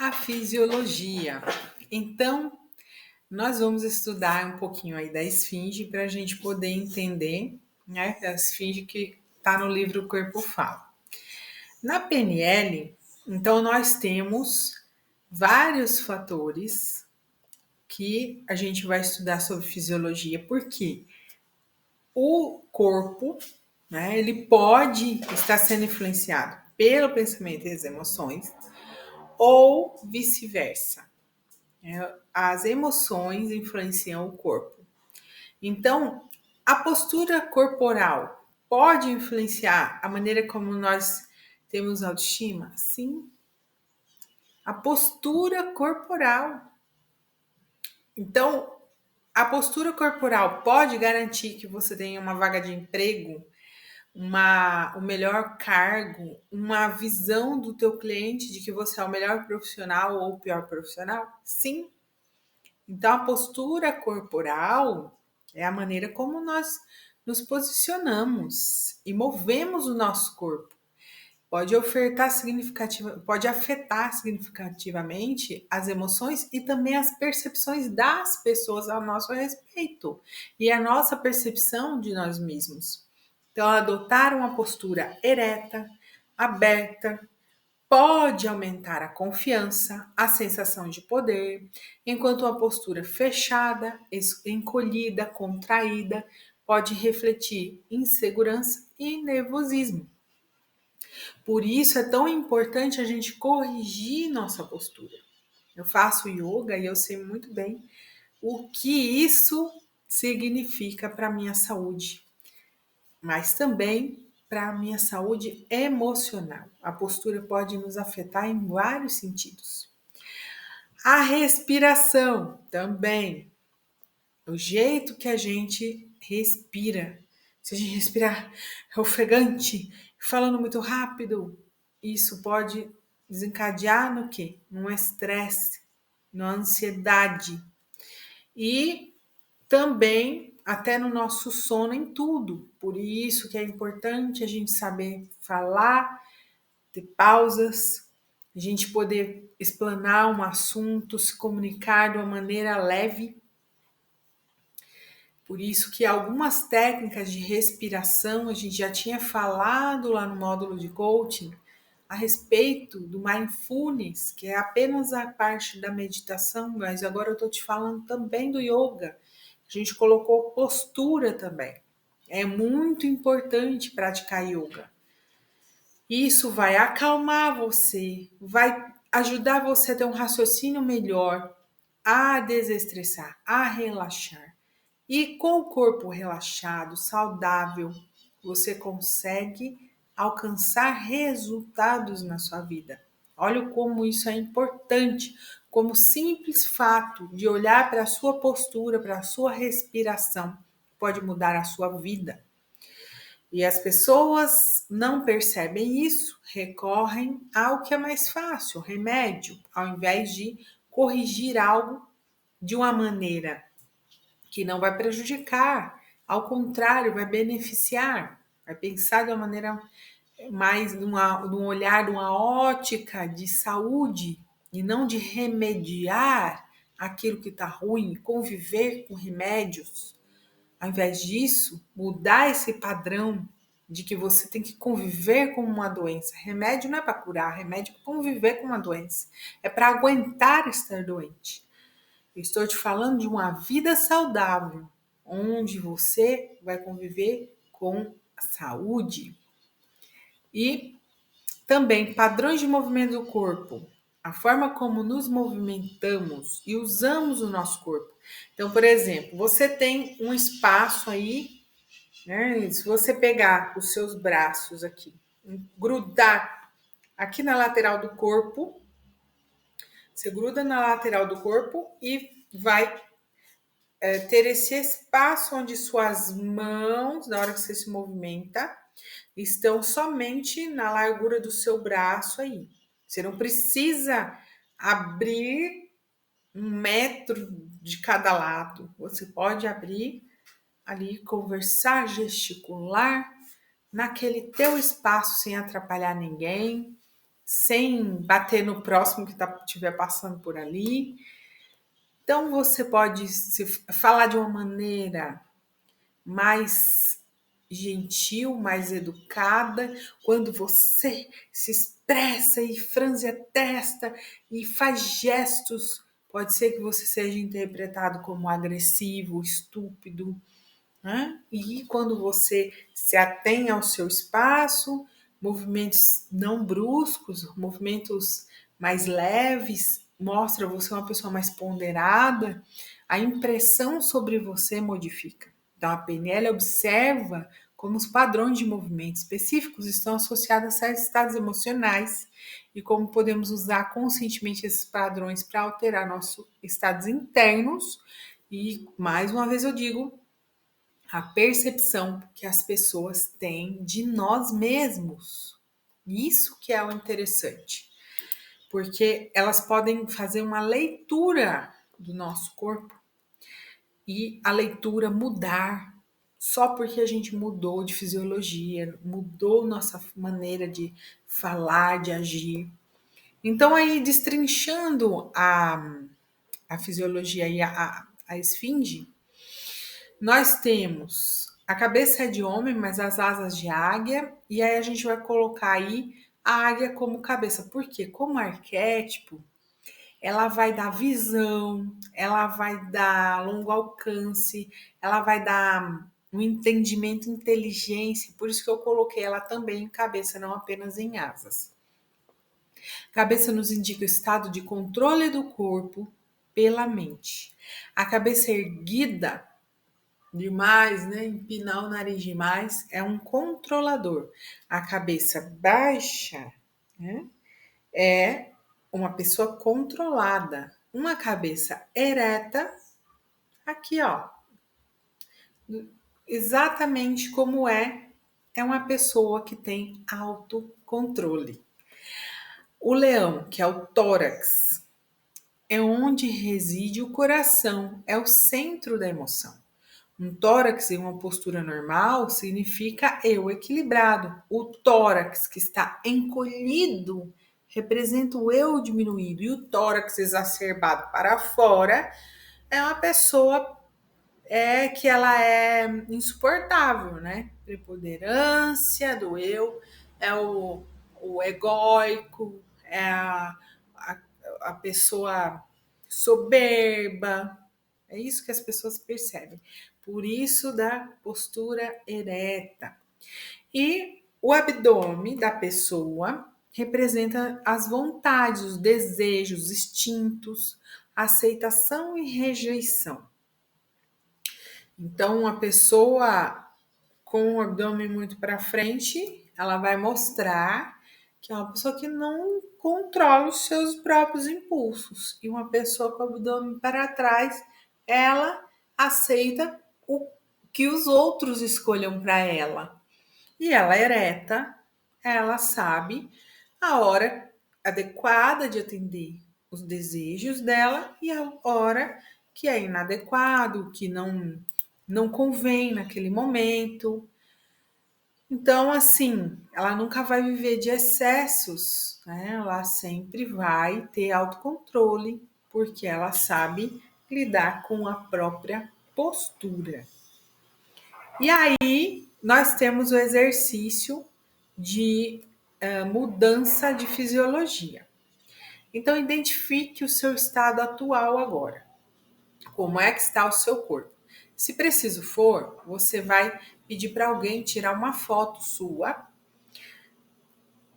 A fisiologia. Então, nós vamos estudar um pouquinho aí da esfinge para a gente poder entender, né? A esfinge que está no livro O Corpo Fala. Na PNL, então, nós temos vários fatores que a gente vai estudar sobre fisiologia, porque o corpo, né, ele pode estar sendo influenciado pelo pensamento e as emoções, ou vice-versa. As emoções influenciam o corpo. Então, a postura corporal pode influenciar a maneira como nós temos autoestima? Sim. A postura corporal. Então, a postura corporal pode garantir que você tenha uma vaga de emprego, o melhor cargo, uma visão do teu cliente de que você é o melhor profissional ou o pior profissional? Sim. Então, a postura corporal é a maneira como nós nos posicionamos e movemos o nosso corpo. Pode afetar significativamente as emoções e também as percepções das pessoas ao nosso respeito e a nossa percepção de nós mesmos. Então, adotar uma postura ereta, aberta, pode aumentar a confiança, a sensação de poder, enquanto uma postura fechada, encolhida, contraída, pode refletir insegurança e nervosismo. Por isso é tão importante a gente corrigir nossa postura. Eu faço yoga e eu sei muito bem o que isso significa para a minha saúde, mas também para a minha saúde emocional. A postura pode nos afetar em vários sentidos. A respiração também, o jeito que a gente respira. Se a gente respirar ofegante, falando muito rápido, isso pode desencadear no quê? Num estresse, numa ansiedade. E também até no nosso sono, em tudo. Por isso que é importante a gente saber falar, ter pausas, a gente poder explanar um assunto, se comunicar de uma maneira leve. Por isso que algumas técnicas de respiração a gente já tinha falado lá no módulo de coaching a respeito do mindfulness, que é apenas a parte da meditação, mas agora eu estou te falando também do yoga. A gente colocou postura também. É muito importante praticar yoga. Isso vai acalmar você, vai ajudar você a ter um raciocínio melhor, a desestressar, a relaxar. E com o corpo relaxado, saudável, você consegue alcançar resultados na sua vida. Olha como isso é importante, como o simples fato de olhar para a sua postura, para a sua respiração, pode mudar a sua vida. E as pessoas não percebem isso, recorrem ao que é mais fácil, remédio, ao invés de corrigir algo de uma maneira que não vai prejudicar, ao contrário, vai beneficiar, vai pensar de uma maneira mais num olhar, de uma ótica de saúde e não de remediar aquilo que está ruim, conviver com remédios. Ao invés disso, mudar esse padrão de que você tem que conviver com uma doença. Remédio não é para curar, remédio é para conviver com uma doença. É para aguentar estar doente. Eu estou te falando de uma vida saudável, onde você vai conviver com a saúde. E também padrões de movimento do corpo, a forma como nos movimentamos e usamos o nosso corpo. Então, por exemplo, você tem um espaço aí, né? Se você pegar os seus braços aqui, grudar aqui na lateral do corpo, você gruda na lateral do corpo e vai ter esse espaço onde suas mãos, na hora que você se movimenta, estão somente na largura do seu braço aí. Você não precisa abrir 1 metro de cada lado. Você pode abrir ali, conversar, gesticular naquele teu espaço sem atrapalhar ninguém, sem bater no próximo que estiver passando por ali. Então, você pode falar de uma maneira mais gentil, mais educada, quando você se expressa e franze a testa e faz gestos, pode ser que você seja interpretado como agressivo, estúpido, né? E quando você se atém ao seu espaço, movimentos não bruscos, movimentos mais leves, mostra você uma pessoa mais ponderada, a impressão sobre você modifica. Então a PNL observa como os padrões de movimento específicos estão associados a certos estados emocionais e como podemos usar conscientemente esses padrões para alterar nossos estados internos. E mais uma vez eu digo, a percepção que as pessoas têm de nós mesmos. Isso que é o interessante, porque elas podem fazer uma leitura do nosso corpo e a leitura mudar só porque a gente mudou de fisiologia, mudou nossa maneira de falar, de agir. Então, aí, destrinchando a fisiologia e a esfinge, nós temos a cabeça é de homem, mas as asas de águia, e aí a gente vai colocar aí a águia como cabeça. Por quê? Como arquétipo, ela vai dar visão, ela vai dar longo alcance, ela vai dar um entendimento, inteligência, por isso que eu coloquei ela também em cabeça, não apenas em asas. Cabeça nos indica o estado de controle do corpo pela mente. A cabeça erguida demais, né? Empinar o nariz demais é um controlador. A cabeça baixa, né? É uma pessoa controlada. Uma cabeça ereta, aqui ó, exatamente como é uma pessoa que tem autocontrole. O leão, que é o tórax, é onde reside o coração, é o centro da emoção. Um tórax em uma postura normal significa eu equilibrado. O tórax que está encolhido representa o eu diminuído. E o tórax exacerbado para fora é uma pessoa que ela é insuportável, né? Preponderância do eu, é o egóico, é a, a pessoa soberba, é isso que as pessoas percebem. Por isso da postura ereta. E o abdômen da pessoa representa as vontades, os desejos, os instintos, aceitação e rejeição. Então, uma pessoa com o abdômen muito para frente, ela vai mostrar que é uma pessoa que não controla os seus próprios impulsos. E uma pessoa com o abdômen para trás, ela aceita o que os outros escolham para ela. E ela ereta, ela sabe a hora adequada de atender os desejos dela e a hora que é inadequado, que não convém naquele momento. Então, assim, ela nunca vai viver de excessos, né? Ela sempre vai ter autocontrole, porque ela sabe lidar com a própria postura. E aí, nós temos o exercício de mudança de fisiologia. Então, identifique o seu estado atual agora. Como é que está o seu corpo? Se preciso for, você vai pedir para alguém tirar uma foto sua,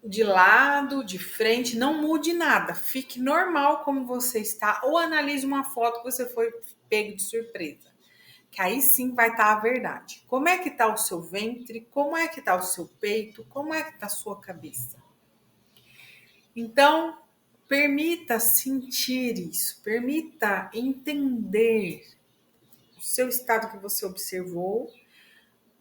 de lado, de frente, não mude nada, fique normal como você está, ou analise uma foto que você foi pego de surpresa, que aí sim vai estar a verdade. Como é que está o seu ventre? Como é que está o seu peito? Como é que está a sua cabeça? Então, permita sentir isso, permita entender o seu estado que você observou,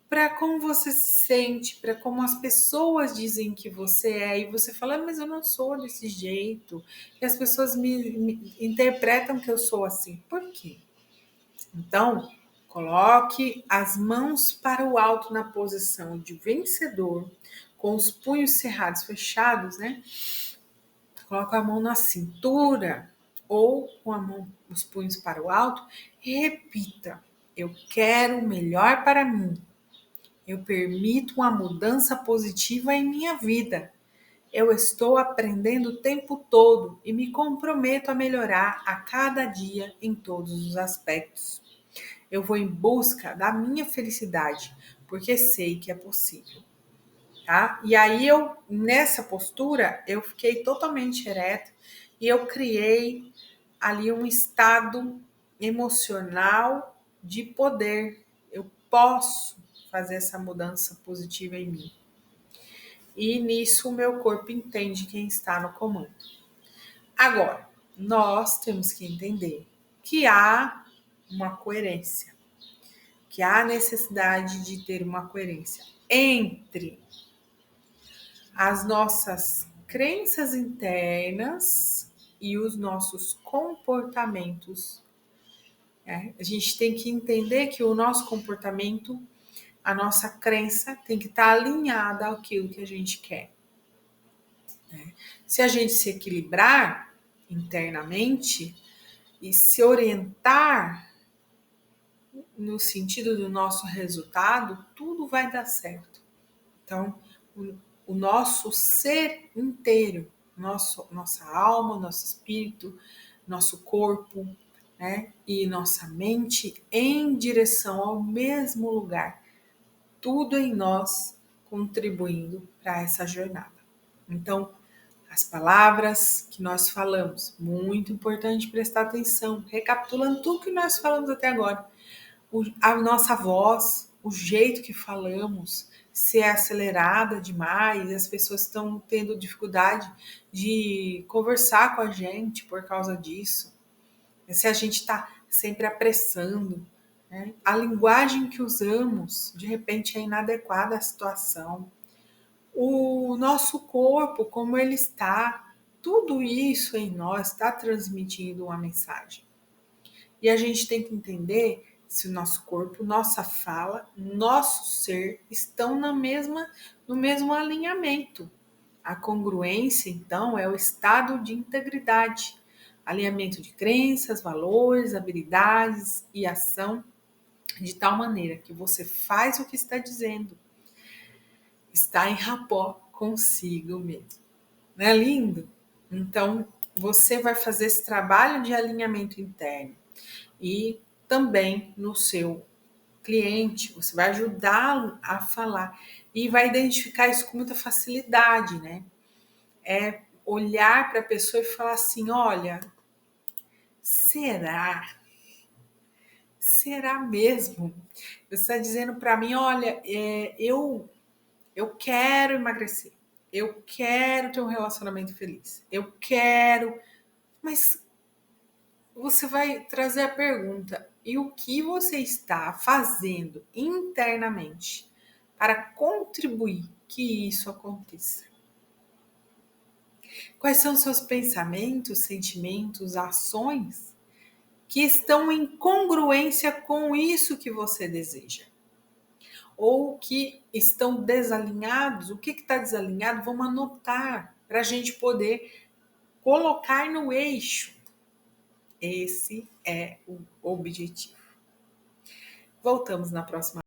para como você se sente, para como as pessoas dizem que você é, e você fala, mas eu não sou desse jeito, e as pessoas me interpretam que eu sou assim. Por quê? Então, coloque as mãos para o alto na posição de vencedor, com os punhos cerrados, fechados, né? Coloca a mão na cintura ou com a mão, os punhos para o alto e repita: eu quero o melhor para mim. Eu permito uma mudança positiva em minha vida. Eu estou aprendendo o tempo todo e me comprometo a melhorar a cada dia em todos os aspectos. Eu vou em busca da minha felicidade, porque sei que é possível, tá? E aí nessa postura, eu fiquei totalmente ereta e eu criei ali um estado emocional de poder. Eu posso fazer essa mudança positiva em mim. E nisso o meu corpo entende quem está no comando. Agora, nós temos que entender que há uma coerência, que há necessidade de ter uma coerência entre as nossas crenças internas e os nossos comportamentos. A gente tem que entender que o nosso comportamento, a nossa crença tem que estar alinhada àquilo que a gente quer. Se a gente se equilibrar internamente e se orientar no sentido do nosso resultado, tudo vai dar certo. Então, o nosso ser inteiro, nossa alma, nosso espírito, nosso corpo, né, e nossa mente em direção ao mesmo lugar, tudo em nós contribuindo para essa jornada. Então, as palavras que nós falamos, muito importante prestar atenção, recapitulando tudo que nós falamos até agora. A nossa voz, o jeito que falamos, se é acelerada demais, as pessoas estão tendo dificuldade de conversar com a gente por causa disso. Se a gente está sempre apressando, né? A linguagem que usamos, de repente, é inadequada à situação. O nosso corpo, como ele está, tudo isso em nós está transmitindo uma mensagem. E a gente tem que entender se o nosso corpo, nossa fala, nosso ser estão no mesmo alinhamento. A congruência, então, é o estado de integridade, alinhamento de crenças, valores, habilidades e ação, de tal maneira que você faz o que está dizendo, está em rapport consigo mesmo. Não é lindo? Então, você vai fazer esse trabalho de alinhamento interno e também no seu cliente, você vai ajudá-lo a falar e vai identificar isso com muita facilidade, né? É olhar para a pessoa e falar assim: olha, será? Será mesmo? Você está dizendo para mim: olha, eu quero emagrecer, eu quero ter um relacionamento feliz, eu quero, mas você vai trazer a pergunta: e o que você está fazendo internamente para contribuir que isso aconteça? Quais são seus pensamentos, sentimentos, ações que estão em congruência com isso que você deseja? Ou que estão desalinhados? O que está desalinhado? Vamos anotar para a gente poder colocar no eixo. Esse é o objetivo. Voltamos na próxima